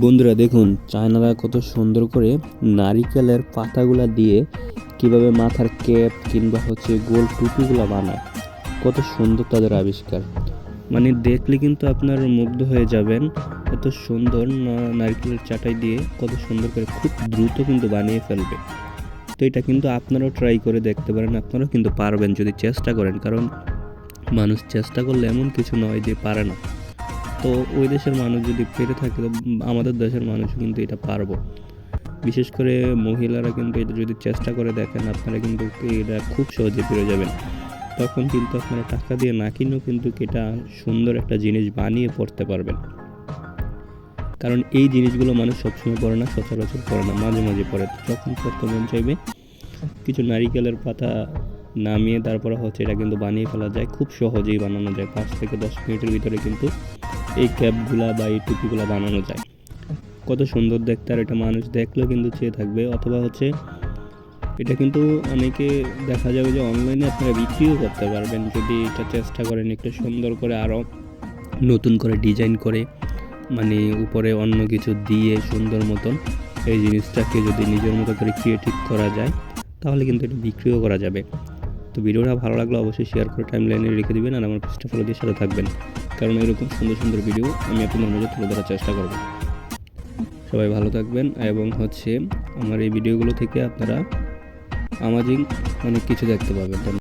বন্ধুরা দেখুন, চায়নারা কত সুন্দর করে নারিকেলের পাতাগুলা দিয়ে কিভাবে মাথার ক্যাপ কিংবা গোল টুপিগুলা বানায়। কত সুন্দর তাদের আবিষ্কার, মানে দেখলে কিন্তু আপনার মুগ্ধ হয়ে যাবেন। এত সুন্দর নারকেলের চাটাই দিয়ে কত সুন্দর করে খুব দ্রুত কিন্তু বানিয়ে ফেলবে। তো এটা কিন্তু আপনারাও ট্রাই করে দেখতে পারেন, আপনারাও কিন্তু পারবেন যদি চেষ্টা করেন। কারণ মানুষ চেষ্টা করলে এমন কিছু নয় যে পারে না। তো ওই দেশের মানুষ যদি পেরে থাকে, তো আমাদের দেশের মানুষ কিন্তু এটা পারবো। বিশেষ করে মহিলারা কিন্তু এটা যদি চেষ্টা করে দেখেন, আপনারা কিন্তু এটা খুব সহজে পেরে যাবেন। তখন কিন্তু আপনারা টাকা দিয়ে না কিনেও কিন্তু এটা সুন্দর একটা জিনিস বানিয়ে পড়তে পারবেন। কারণ এই জিনিসগুলো মানুষ সবসময় পড়ে না, সচরাচর পড়ে না, মাঝে মাঝে পড়ে। যখন পড়তে মন চাইবে কিছু নারিকেলের পাতা নামিয়ে তারপরে এটা কিন্তু বানিয়ে ফেলা যায়, খুব সহজেই বানানো যায়। 5 থেকে 10 মিনিটের ভিতরে কিন্তু এই ক্যাপগুলা বা এই টুপিগুলা বানানো যায়। কত সুন্দর দেখতে, আর এটা মানুষ দেখলেও কিন্তু চেয়ে থাকবে। অথবা এটা কিন্তু অনেকে দেখা যাবে যে অনলাইনে আপনারা বিক্রিও করতে পারবেন যদি এটা চেষ্টা করেন একটু সুন্দর করে, আরও নতুন করে ডিজাইন করে, মানে উপরে অন্য কিছু দিয়ে সুন্দর মতন এই জিনিসটাকে যদি নিজের মতো করে ক্রিয়েটিভ করা যায়, তাহলে কিন্তু এটা বিক্রিও করা যাবে। তো ভিডিওটা ভালো লাগলে অবশ্যই শেয়ার করে টাইমলাইনে রেখে দিবেন, আর আমার পেজটা ফলো দিয়ে সাথে থাকবেন। কারণ এরকম সুন্দর সুন্দর ভিডিও আমি আপনাদের মাঝে তুলে ধরার চেষ্টা করব। সবাই ভালো থাকবেন, এবং আমার এই ভিডিওগুলো থেকে আপনারা আমাজিং অনেক কিছু দেখতে পাবেন।